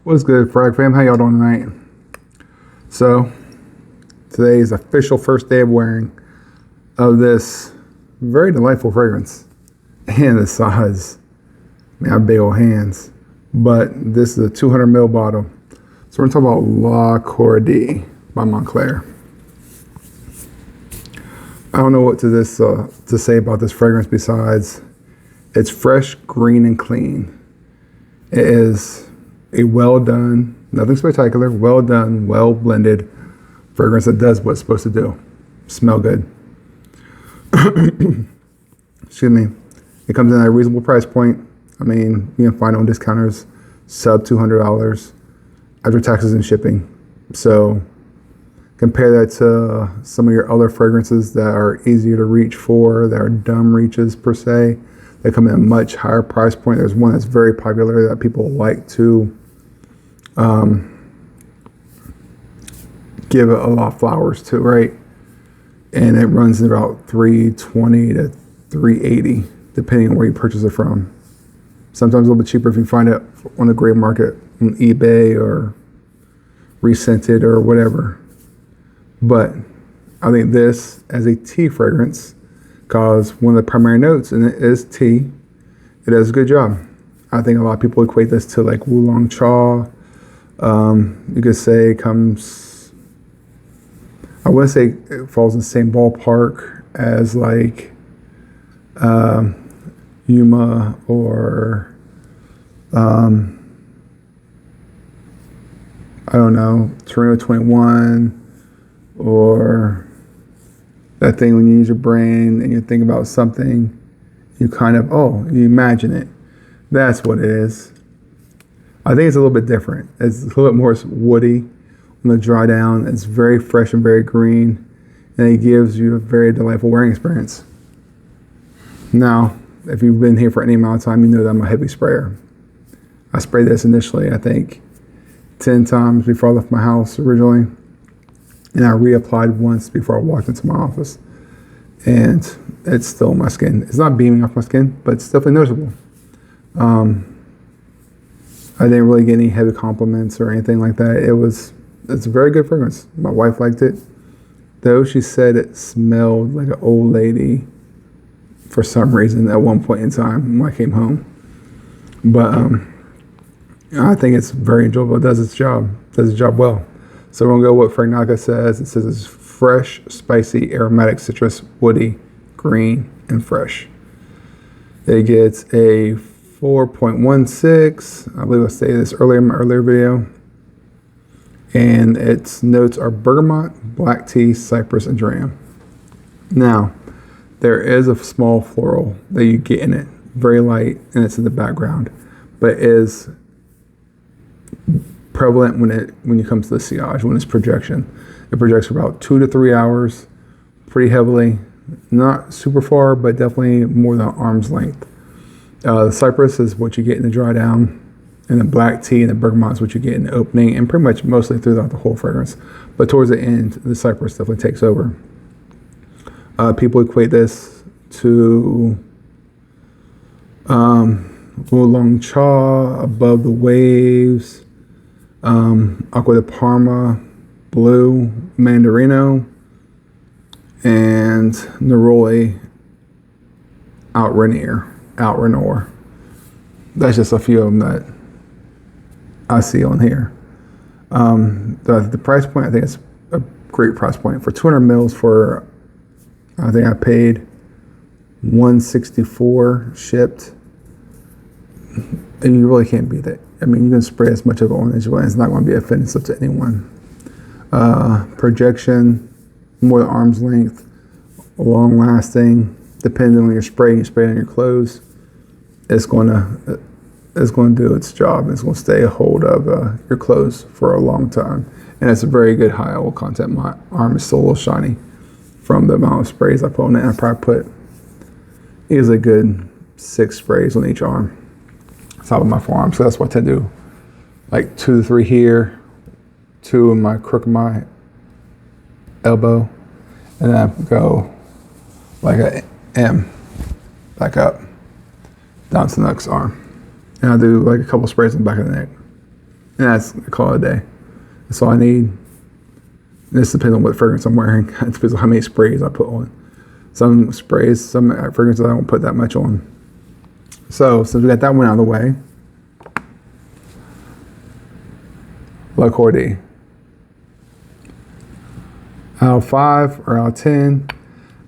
What's good, Frag fam? How y'all doing tonight? So, today is official first day of wearing of this very delightful fragrance. And the size, man, I have big old hands. But this is a 200 ml bottle. So we're gonna talk about La Cordée by Moncler. I don't know what to say about this fragrance besides it's fresh, green, and clean. It is a well done, nothing spectacular, well done, well blended fragrance that does what it's supposed to do. Smell good. Excuse me. It comes in at a reasonable price point. I mean, you can find it on discounters, sub $200 after taxes and shipping. So compare that to some of your other fragrances that are easier to reach for, that are dumb reaches per se. They come in a much higher price point. There's one that's very popular that people like to give it a lot of flowers to, right? And it runs in about $320 to $380, depending on where you purchase it from. Sometimes a little bit cheaper if you find it on the gray market, on eBay or Rescented or whatever. But I think this, as a tea fragrance, because one of the primary notes in it is tea, it does a good job. I think a lot of people equate this to like Oolong Cha. You could say it comes, I wouldn't say it falls in the same ballpark as like Yuma or I don't know, Torino 21, or that thing when you use your brain and you think about something, you kind of, you imagine it. That's what it is. I think it's a little bit different. It's a little bit more woody on the dry down. It's very fresh and very green, and it gives you a very delightful wearing experience. Now, if you've been here for any amount of time, you know that I'm a heavy sprayer. I sprayed this initially, I think, 10 times before I left my house originally. And I reapplied once before I walked into my office. And it's still on my skin. It's not beaming off my skin, but it's definitely noticeable. I didn't really get any heavy compliments or anything like that. It's a very good fragrance. My wife liked it. Though she said it smelled like an old lady for some reason at one point in time when I came home. But I think it's very enjoyable. It does its job well. So we're gonna go what Fragnaca says. It says it's fresh, spicy, aromatic, citrus, woody, green, and fresh. It gets a 4.16. I believe I stated this earlier in my earlier video. And its notes are bergamot, black tea, cypress, and dram. Now, there is a small floral that you get in it, very light, and it's in the background, but it is prevalent when it comes to the sillage, when it's projection. It projects for about 2 to 3 hours, pretty heavily, not super far, but definitely more than arm's length. The cypress is what you get in the dry down, and the black tea and the bergamot is what you get in the opening, and pretty much mostly throughout the whole fragrance. But towards the end, the cypress definitely takes over. People equate this to Oolong Cha, Above the Waves, Aqua de Parma, Blue, Mandarino, and Neroli Out Renoir. That's just a few of them that I see on here. The price point, I think it's a great price point. For 200 mils for, I think I paid $164 shipped. And you really can't beat it. I mean, you can spray as much of it on as you want. It's not going to be offensive to anyone. Projection, more than arm's length, long lasting. Depending on your spray, you spray it on your clothes. It's going to do its job. It's going to stay a hold of your clothes for a long time. And it's a very good high oil content. My arm is still a little shiny from the amount of sprays I put on it. I probably put easily a good 6 sprays on each arm, top of my forearm. So that's what I tend to do. Like 2 to 3 here, 2 in my crook of my elbow, and then I go like a M, back up, down to the next arm. And I do like a couple sprays in the back of the neck. and that's a call it a day. That's all I need. This depends on what fragrance I'm wearing. It depends on how many sprays I put on. Some sprays, some fragrances I don't put that much on. So since we got that one out of the way, Cordée. Out of 5 or out of 10,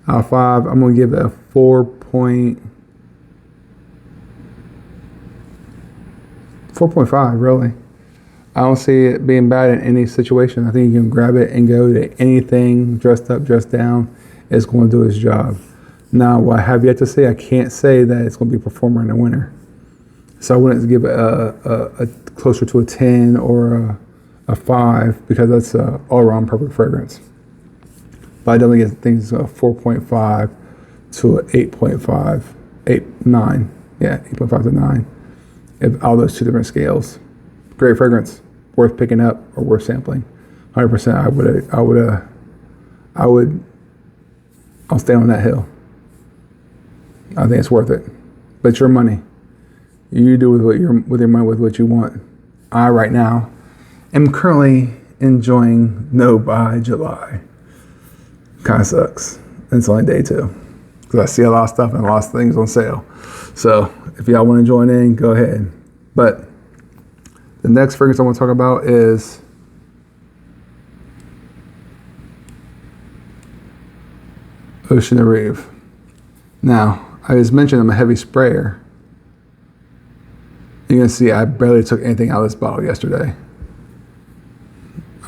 out of 5, I'm gonna give it a 4.5, really. I don't see it being bad in any situation. I think you can grab it and go to anything, dressed up, dressed down. It's going to do its job. Now, what I have yet to say, I can't say that it's going to be a performer in the winter. So I wouldn't give it a closer to a 10 or a 5 because that's an all-around perfect fragrance. But I definitely think it's a 4.5 to an 8.5, 9. Yeah, 8.5 to 9. If all those two different scales. Great fragrance, worth picking up or worth sampling. 100%. I'll stay on that hill. I think it's worth it. But it's your money. You do with your money with what you want. I right now am currently enjoying No by July. Kind of sucks. And it's only day 2 because I see a lot of stuff and a lot of things on sale. So if y'all want to join in, go ahead. But the next fragrance I want to talk about is Ocean the Rive. Now, I just mentioned I'm a heavy sprayer. You're going to see I barely took anything out of this bottle yesterday.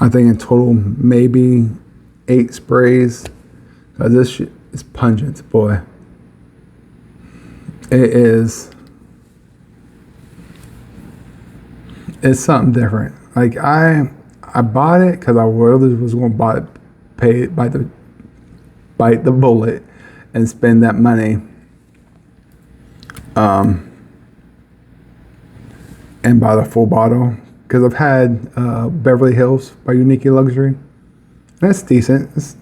I think in total maybe 8 sprays. This shit is pungent, boy. It's something different. Like I bought it because I really was going to bite the bullet and spend that money. And buy the full bottle because I've had Beverly Hills by Uniquee Luxury. That's decent. It's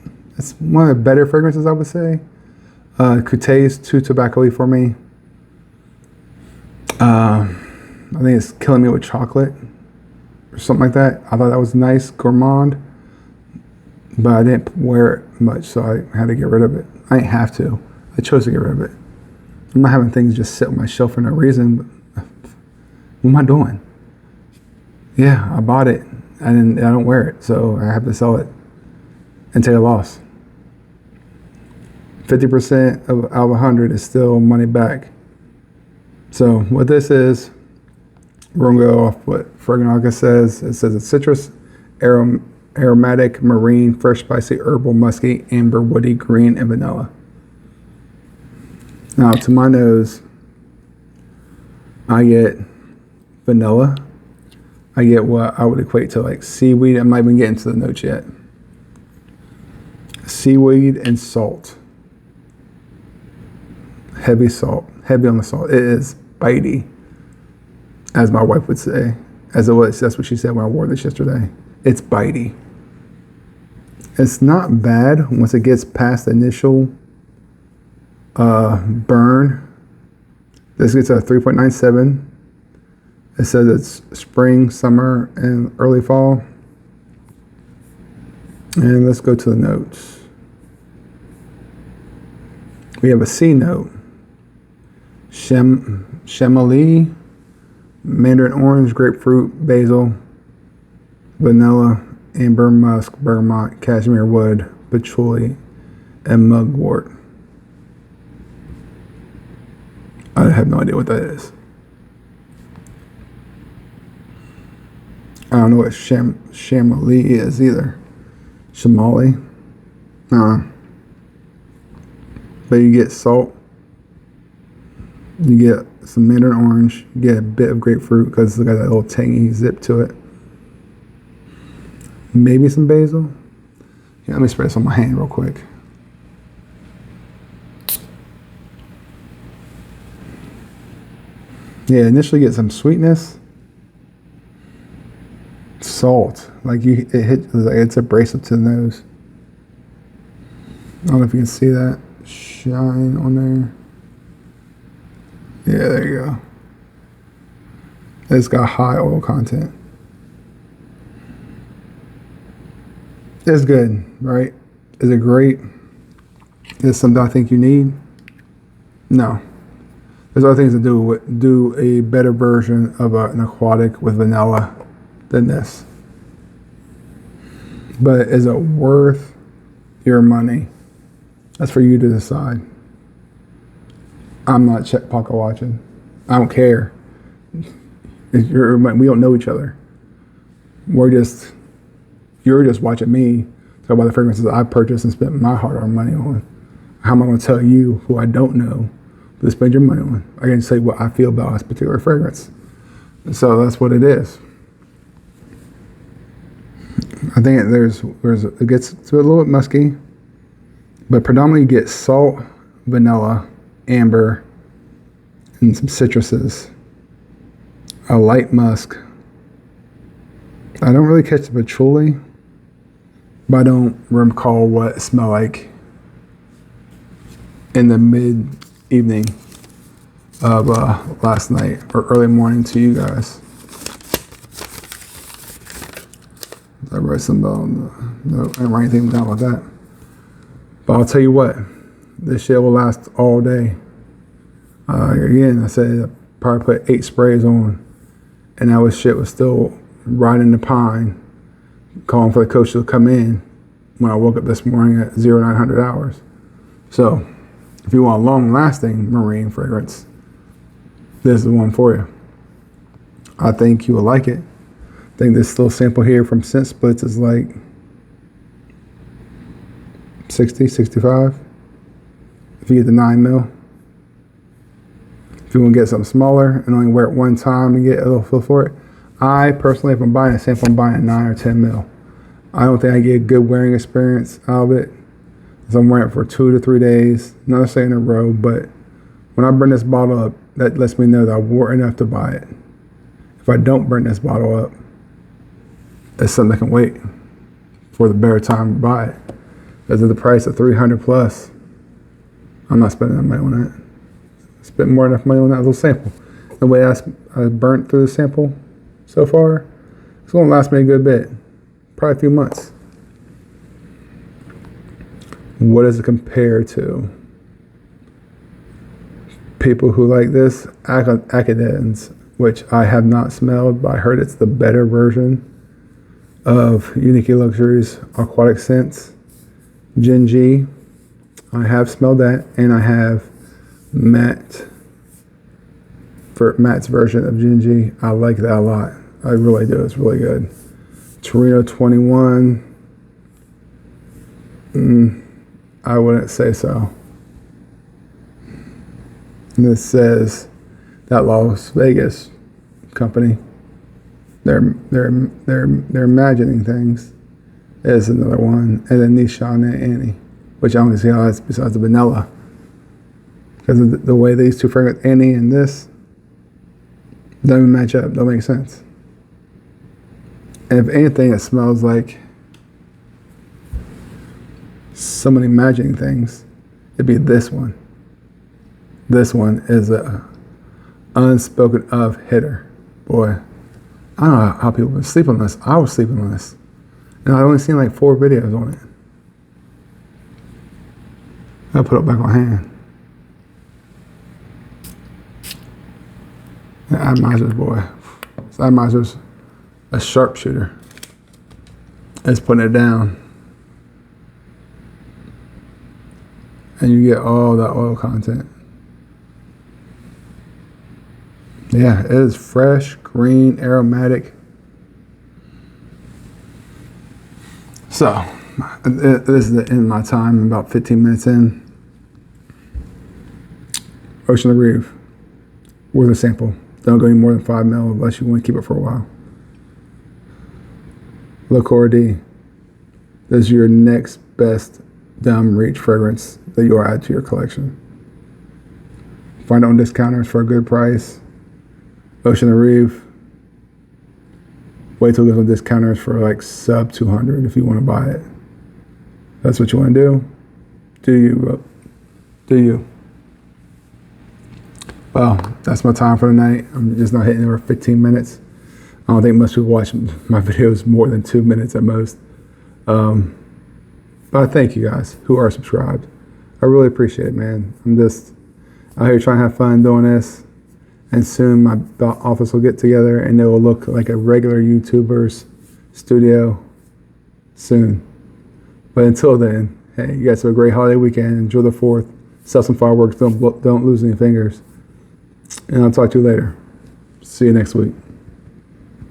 one of the better fragrances, I would say. Cordée is too tobacco-y for me. I think it's killing me with chocolate or something like that. I thought that was nice, gourmand, but I didn't wear it much, so I had to get rid of it. I didn't have to. I chose to get rid of it. I'm not having things just sit on my shelf for no reason. But what am I doing? Yeah, I bought it and I don't wear it, so I have to sell it and take a loss. 50% out of 100 is still money back. So what this is, we're gonna go off what Fragrance says. It says it's citrus, aromatic, marine, fresh, spicy, herbal, musky, amber, woody, green, and vanilla. Now to my nose, I get vanilla. I get what I would equate to like seaweed. I'm not even getting to the notes yet. Seaweed and salt. Heavy salt. Heavy on the salt. It is bitey, as my wife would say. As it was, that's what she said when I wore this yesterday. It's bitey. It's not bad once it gets past the initial burn. This gets a 3.97. It says it's spring, summer, and early fall. And let's go to the notes. We have a C note. Chamomile, mandarin orange, grapefruit, basil, vanilla, amber, musk, bergamot, cashmere wood, patchouli, and mugwort. I have no idea what that is. I don't know what chamomile is either. Chamomile? But you get salt. You get some mandarin orange. You get a bit of grapefruit because it's got that little tangy zip to it. Maybe some basil. Yeah, let me spray this on my hand real quick. Yeah, initially get some sweetness. Salt, it's abrasive to the nose. I don't know if you can see that shine on there. Yeah, there you go. It's got high oil content. It's good, right? Is it great? Is it something I think you need? No. There's other things to do a better version of an aquatic with vanilla than this. But is it worth your money? That's for you to decide. I'm not check pocket watching. I don't care. We don't know each other. You're just watching me talk about the fragrances I purchased and spent my hard-earned money on. How am I going to tell you, who I don't know, to spend your money on? I can say what I feel about this particular fragrance. So that's what it is. I think it gets to a little bit musky, but predominantly you get salt, vanilla, amber, and some citruses. A light musk. I don't really catch the patchouli, but I don't recall what it smelled like in the mid-evening of last night or early morning to you guys. I wrote something about, no, I didn't write anything down about that. But I'll tell you what, this shit will last all day. Again, I said I probably put 8 sprays on, and that shit was still riding the pine, calling for the coach to come in when I woke up this morning at 0900 hours. So, if you want a long-lasting marine fragrance, this is the one for you. I think you will like it. I think this little sample here from Scent Splits is like 60, 65. If you get the 9 mil. If you want to get something smaller and only wear it one time and get a little feel for it, I personally, if I'm buying a sample, I'm buying a 9 or 10 mil. I don't think I get a good wearing experience out of it. So I'm wearing it for 2 to 3 days, not necessarily in a row, but when I burn this bottle up, that lets me know that I wore enough to buy it. If I don't burn this bottle up, it's something that can wait for the better time to buy it. Because of the price of 300 plus, I'm not spending that money on that. I spent more enough money on that little sample. The way I burnt through the sample so far, it's going to last me a good bit, probably a few months. What does it compare to? People who like this, Acadens, which I have not smelled, but I heard it's the better version of Uniquee Luxury's aquatic scents. Gin G, I have smelled that, and I have Matt's version of Gin G. I like that a lot. I really do. It's really good. Torino 21. I wouldn't say so. And this says that Las Vegas company, they're imagining things, is another one. And then Nishan and Annie, which I only see how that's besides the vanilla. Because of the way these two fragrances, Annie and this, don't even match up, don't make sense. And if anything, it smells like someone imagining things, it'd be this one. This one is a unspoken of hitter. Boy, I don't know how people been sleeping on this. I was sleeping on this. And I've only seen like 4 videos on it. I'll put it back on hand. The Atomizer's, boy. This Atomizer's a sharpshooter. It's putting it down. And you get all that oil content. Yeah, it is fresh, green, aromatic. So, this is the end of my time. I'm about 15 minutes in. Ocean the Rive. Worth a sample. Don't go any more than 5 mil unless you want to keep it for a while. Le Cordée. This is your next best dumb reach fragrance that you'll add to your collection. Find it on discounters for a good price. Ocean the Rive. Wait till it goes on discounters for like sub 200 if you want to buy it. That's what you want to do. Do you? Do you? Well, that's my time for tonight. I'm just not hitting over 15 minutes. I don't think most people watch my videos more than 2 minutes at most. But I thank you guys who are subscribed. I really appreciate it, man. I'm just out here trying to have fun doing this. And soon my office will get together and it will look like a regular YouTuber's studio soon. But until then, hey, you guys have a great holiday weekend. Enjoy the 4th. Sell some fireworks. Don't lose any fingers. And I'll talk to you later. See you next week.